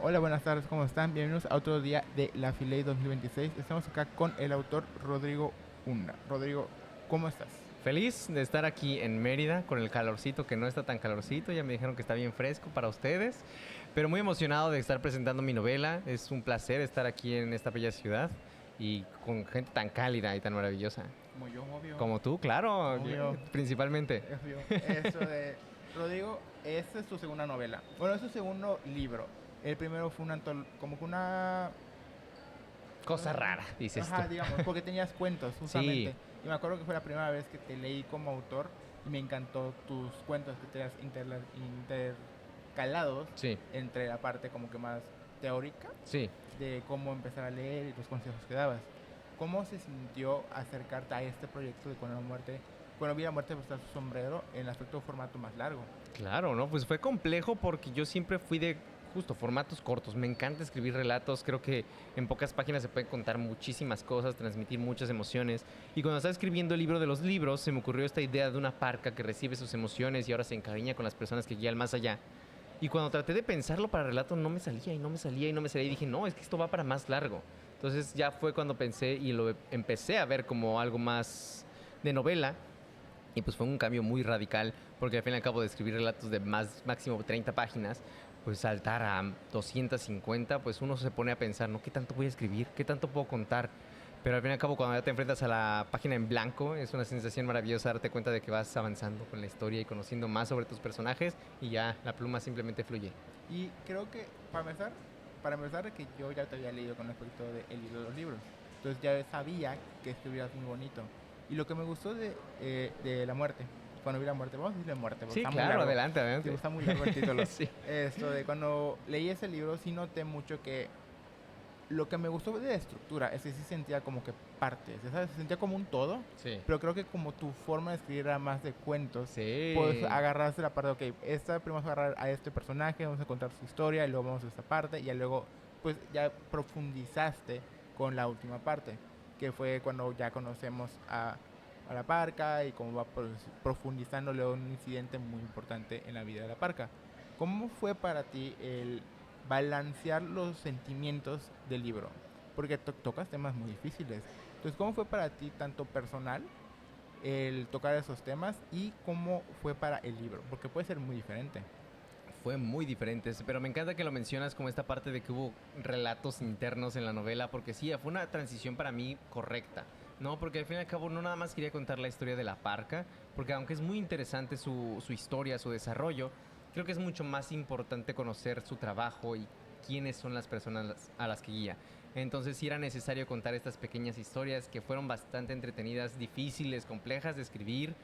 Hola, buenas tardes, ¿cómo están? Bienvenidos a otro día de la Filey 2026. Estamos acá con el autor Rodrigo Una. Rodrigo, ¿cómo estás? Feliz de estar aquí en Mérida con el calorcito que no está tan calorcito. Ya me dijeron que está bien fresco para ustedes. Pero muy emocionado de estar presentando mi novela. Es un placer estar aquí en esta bella ciudad y con gente tan cálida y tan maravillosa. Como yo, obvio, Como tú, claro, obvio, principalmente. obvio. Eso de... Rodrigo, esta es tu segunda novela. Bueno, es tu segundo libro. El primero fue como que una... Cosa rara, dices tú. Ajá, digamos, porque tenías cuentos, Sí, justamente. Y me acuerdo que fue la primera vez que te leí como autor y me encantó tus cuentos que tenías intercalados sí, entre la parte como que más teórica sí. de cómo empezar a leer y los consejos que dabas. ¿Cómo se sintió acercarte a este proyecto de cuando vi la muerte prestar su sombrero en el aspecto de formato más largo? Claro, ¿no? Pues fue complejo porque yo siempre fui de justo formatos cortos. Me encanta escribir relatos. Creo que en pocas páginas se pueden contar muchísimas cosas, transmitir muchas emociones. Y cuando estaba escribiendo el libro de los libros, se me ocurrió esta idea de una parca que recibe sus emociones y ahora se encariña con las personas que guían más allá. Y cuando traté de pensarlo para relato, no me salía y no me salía y no me salía. Y dije, no, es que esto va para más largo. Entonces ya fue cuando pensé y lo empecé a ver como algo más de novela. Y pues fue un cambio muy radical, porque al fin y al cabo de escribir relatos de más máximo 30 páginas, pues saltar a 250, pues uno se pone a pensar, ¿no? ¿Qué tanto voy a escribir? ¿Qué tanto puedo contar? Pero al fin y al cabo, cuando ya te enfrentas a la página en blanco, es una sensación maravillosa darte cuenta de que vas avanzando con la historia y conociendo más sobre tus personajes y ya la pluma simplemente fluye. Y creo que, para empezar, que yo ya te había leído con respecto de El libro de los libros. Entonces ya sabía que escribías muy bonito. Y lo que me gustó de La Muerte, cuando vi La Muerte, vamos a decirle Muerte, porque Sí, está muy claro, largo. adelante, Sí, adelante. está muy largo el título. Sí. Esto de cuando leí ese libro, sí noté mucho que lo que me gustó de la estructura es que sí sentía como que partes, ¿sabes? Se sentía como un todo, Sí. pero creo que como tu forma de escribir era más de cuentos, pues Sí. agarraste la parte, ok, esta primero vamos a agarrar a este personaje, vamos a contar su historia, y luego vamos a esta parte, y ya luego, pues ya profundizaste con la última parte, que fue cuando ya conocemos a la parca y cómo va profundizando luego un incidente muy importante en la vida de la parca. ¿Cómo fue para ti el balancear los sentimientos del libro? Porque tocas temas muy difíciles. Entonces, ¿cómo fue para ti, tanto personal, el tocar esos temas y cómo fue para el libro? Porque puede ser muy diferente. Fue muy diferente, pero me encanta que lo mencionas como esta parte de que hubo relatos internos en la novela, porque sí, fue una transición para mí correcta, ¿no? Porque al fin y al cabo no nada más quería contar la historia de la parca, porque aunque es muy interesante su historia, su desarrollo, creo que es mucho más importante conocer su trabajo y quiénes son las personas a las que guía. Entonces sí era necesario contar estas pequeñas historias que fueron bastante entretenidas, difíciles, complejas de escribir,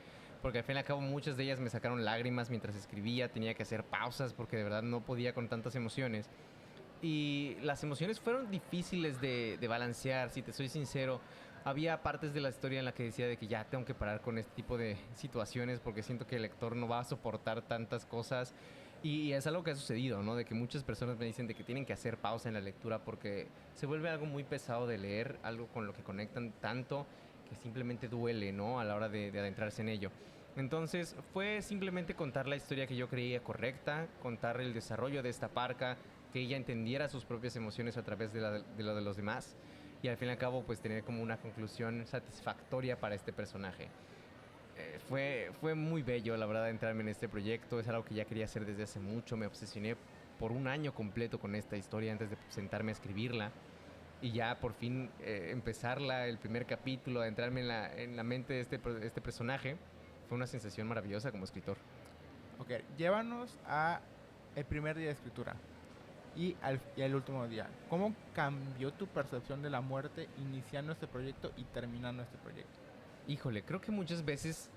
porque al fin y al cabo muchas de ellas me sacaron lágrimas mientras escribía, tenía que hacer pausas porque de verdad no podía con tantas emociones. Y las emociones fueron difíciles de balancear, si te soy sincero. Había partes de la historia en la que decía de que ya tengo que parar con este tipo de situaciones porque siento que el lector no va a soportar tantas cosas. Y es algo que ha sucedido, ¿no? De que muchas personas me dicen de que tienen que hacer pausa en la lectura porque se vuelve algo muy pesado de leer, algo con lo que conectan tanto que simplemente duele, ¿no? A la hora de adentrarse en ello. Entonces fue simplemente contar la historia que yo creía correcta, contar el desarrollo de esta parca, que ella entendiera sus propias emociones a través de lo de los demás y al fin y al cabo pues tener como una conclusión satisfactoria para este personaje. Fue muy bello la verdad entrarme en este proyecto, es algo que ya quería hacer desde hace mucho, me obsesioné por un año completo con esta historia antes de sentarme a escribirla y ya por fin empezarla, el primer capítulo, adentrarme en la mente de este personaje, fue una sensación maravillosa como escritor. Ok, llévanos a el primer día de escritura y al último día. ¿Cómo cambió tu percepción de la muerte iniciando este proyecto y terminando este proyecto? Híjole, creo que muchas veces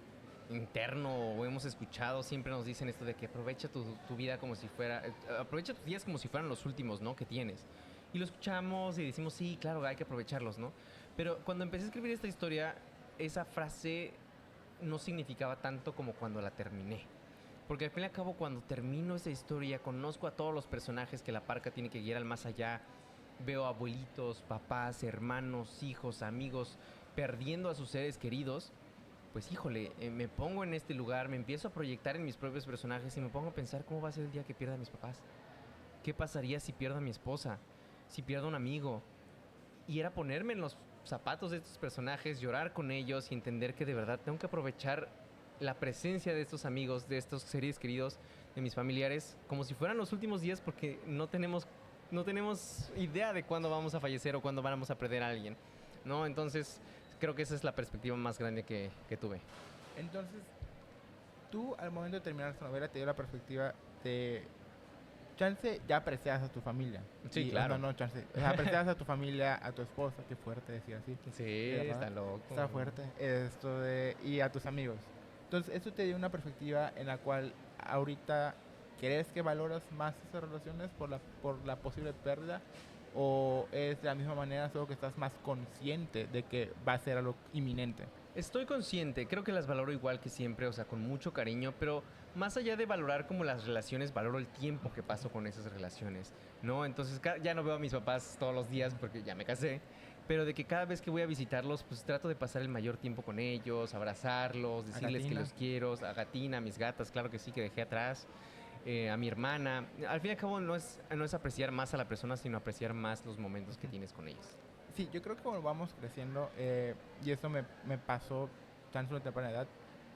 interno o hemos escuchado, siempre nos dicen esto de que aprovecha tu vida como si fuera, aprovecha tus días como si fueran los últimos, ¿no? Que tienes. Y lo escuchamos y decimos, sí, claro, hay que aprovecharlos, ¿no? Pero cuando empecé a escribir esta historia, esa frase no significaba tanto como cuando la terminé. Porque al fin y al cabo, cuando termino esa historia, conozco a todos los personajes que la parca tiene que guiar al más allá. Veo abuelitos, papás, hermanos, hijos, amigos perdiendo a sus seres queridos. Pues híjole, me pongo en este lugar, me empiezo a proyectar en mis propios personajes y me pongo a pensar cómo va a ser el día que pierda a mis papás. ¿qué pasaría si pierdo a mi esposa? Si pierdo a un amigo. Y era ponerme en los zapatos de estos personajes, llorar con ellos y entender que de verdad tengo que aprovechar la presencia de estos amigos, de estos seres queridos, de mis familiares, como si fueran los últimos días, porque no tenemos idea de cuándo vamos a fallecer o cuándo vamos a perder a alguien, ¿no? Entonces, creo que esa es la perspectiva más grande que tuve. Entonces, tú al momento de terminar esta novela te dio la perspectiva de chance ya aprecias a tu familia. Sí, Y, claro. no, chance. O sea, aprecias a tu familia, a tu esposa, qué fuerte decir así. Sí, ¿Verdad? está loco. Está fuerte. Esto de, y a tus amigos. Entonces, eso te dio una perspectiva en la cual ahorita crees que valoras más esas relaciones por la posible pérdida, o es de la misma manera, solo que estás más consciente de que va a ser algo inminente. Estoy consciente, creo que las valoro igual que siempre, o sea, con mucho cariño, pero más allá de valorar como las relaciones, valoro el tiempo que paso con esas relaciones, ¿no? Entonces ya no veo a mis papás todos los días porque ya me casé, pero de que cada vez que voy a visitarlos, pues trato de pasar el mayor tiempo con ellos, abrazarlos, decirles que Gatina. los quiero, a Gatina, a mis gatas, claro que sí, que dejé atrás, a mi hermana. Al fin y al cabo no es apreciar más a la persona, sino apreciar más los momentos que tienes con ellos. Sí, yo creo que cuando vamos creciendo, y eso me pasó tan solo temprana edad,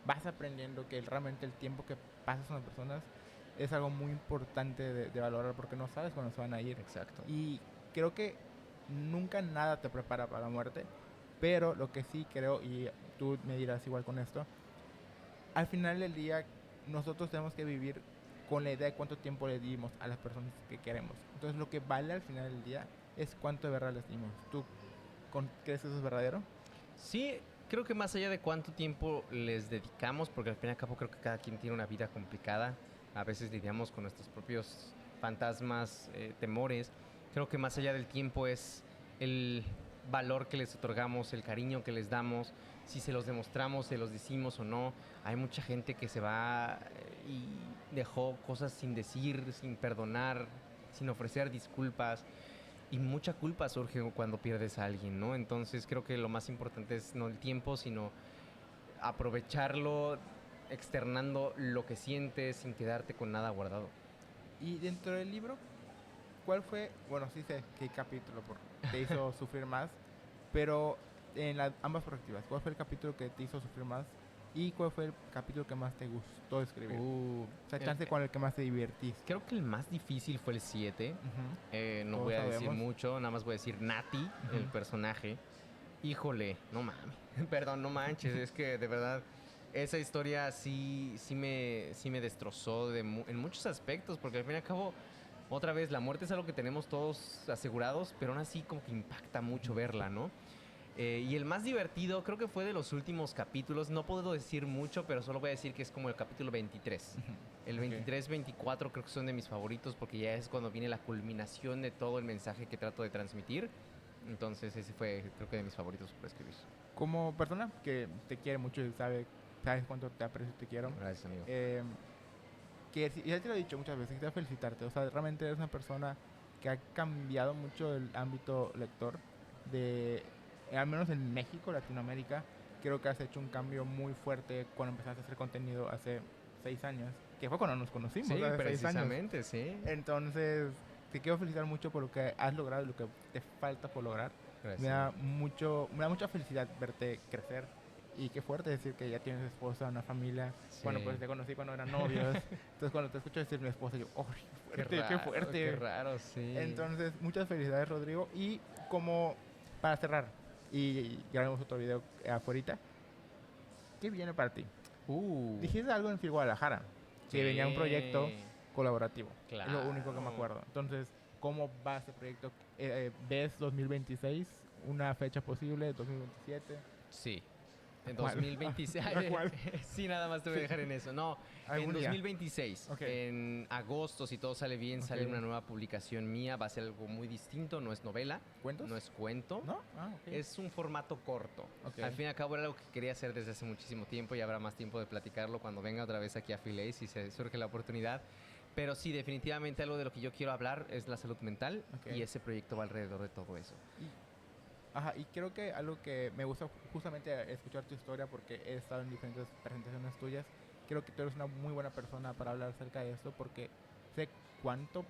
vas aprendiendo que realmente el tiempo que pasas con las personas es algo muy importante de valorar, porque no sabes cuándo se van a ir. Exacto. Y creo que nunca nada te prepara para la muerte, pero lo que sí creo, y tú me dirás igual con esto, al final del día nosotros tenemos que vivir con la idea de cuánto tiempo le dimos a las personas que queremos. Entonces lo que vale al final del día es cuánto de verdad les dimos. ¿Tú crees que eso es verdadero? Sí, creo que más allá de cuánto tiempo les dedicamos, porque al fin y al cabo creo que cada quien tiene una vida complicada, a veces lidiamos con nuestros propios fantasmas, temores, creo que más allá del tiempo es el valor que les otorgamos, el cariño que les damos, si se los demostramos, se los decimos o no. Hay mucha gente que se va y dejó cosas sin decir, sin perdonar, sin ofrecer disculpas. Y mucha culpa surge cuando pierdes a alguien, ¿no? Entonces creo que lo más importante es no el tiempo, sino aprovecharlo, externando lo que sientes sin quedarte con nada guardado. Y dentro del libro, ¿cuál fue, bueno, sí sé qué capítulo te hizo sufrir más, pero en ambas perspectivas, ¿cuál fue el capítulo que te hizo sufrir más y cuál fue el capítulo que más te gustó escribir? O sea, chance con el que más te divertiste. Creo que el más difícil fue el 7. No Todos voy a decir sabemos. mucho, nada más voy a decir Nati, el personaje. Híjole, no mames, perdón, no manches, es que de verdad esa historia sí me destrozó en muchos aspectos, porque al fin y al cabo, otra vez, la muerte es algo que tenemos todos asegurados, pero aún así como que impacta mucho verla, ¿no? Y el más divertido creo que fue de los últimos capítulos. No puedo decir mucho, pero solo voy a decir que es como el capítulo 23. El 23, 24 creo que son de mis favoritos porque ya es cuando viene la culminación de todo el mensaje que trato de transmitir. Entonces ese fue creo que de mis favoritos por escribir. Como persona que te quiere mucho y sabes cuánto te aprecio y te quiero. Gracias, amigo. Que ya te lo he dicho muchas veces, quiero felicitarte. O sea, realmente eres una persona que ha cambiado mucho el ámbito lector al menos en México, Latinoamérica. Creo que has hecho un cambio muy fuerte cuando empezaste a hacer contenido hace 6 años, que fue cuando nos conocimos. Sí, hace 6 años. precisamente, sí. Entonces, te quiero felicitar mucho por lo que has logrado y lo que te falta por lograr. Gracias. Me da mucha felicidad verte crecer. Y qué fuerte decir que ya tienes esposa, una familia. Sí. Bueno, pues te conocí cuando eran novios. Entonces, cuando te escucho decir mi esposa, yo, ¡oh, qué fuerte, qué fuerte! Qué raro, sí. Entonces, muchas felicidades, Rodrigo. Y como para cerrar, y grabemos otro video afuera, ¿qué viene para ti? Dijiste algo en Fil Guadalajara, que venía un proyecto colaborativo. Claro. Es lo único que me acuerdo. Entonces, ¿cómo va ese proyecto? ¿Ves 2026? ¿Una fecha posible? ¿2027? Sí. En ¿Cuál? 2026. ¿Cuál? Sí, nada más te voy a dejar en eso. No, en 2026. Okay. En agosto, si todo sale bien, sale una nueva publicación mía. Va a ser algo muy distinto. No es novela. ¿Cuentos? No es cuento. ¿No? Okay. Es un formato corto. Okay. Al fin y al cabo era algo que quería hacer desde hace muchísimo tiempo y habrá más tiempo de platicarlo cuando venga otra vez aquí a Filey si se surge la oportunidad. Pero sí, definitivamente algo de lo que yo quiero hablar es la salud mental y ese proyecto va alrededor de todo eso. Y creo que algo que me gusta justamente escuchar tu historia, porque he estado en diferentes presentaciones tuyas, creo que tú eres una muy buena persona para hablar acerca de esto, porque sé cuánto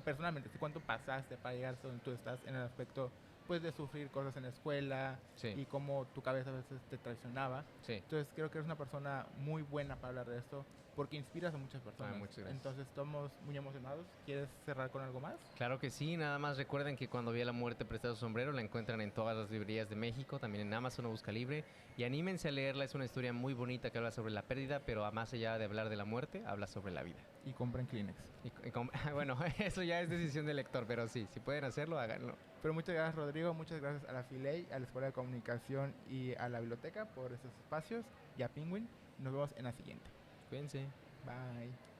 personalmente, cuánto pasaste para llegar a donde tú estás en el aspecto pues de sufrir cosas en la escuela Sí, y cómo tu cabeza a veces te traicionaba. sí. Entonces creo que eres una persona muy buena para hablar de esto porque inspiras a muchas personas. Muchas gracias. Entonces estamos muy emocionados. ¿Quieres cerrar con algo más? Claro que sí, nada más recuerden que cuando vi a la muerte prestar su sombrero la encuentran en todas las librerías de México, también en Amazon o Busca Libre, y anímense a leerla, es una historia muy bonita que habla sobre la pérdida, pero más allá de hablar de la muerte, habla sobre la vida. Y compren Kleenex. Bueno, eso ya es decisión del lector, pero sí, si pueden hacerlo, háganlo. Pero muchas gracias Rodrigo, muchas gracias a la Filey, a la Escuela de Comunicación y a la biblioteca por estos espacios y a Penguin. Nos vemos en la siguiente. Cuídense. Bye.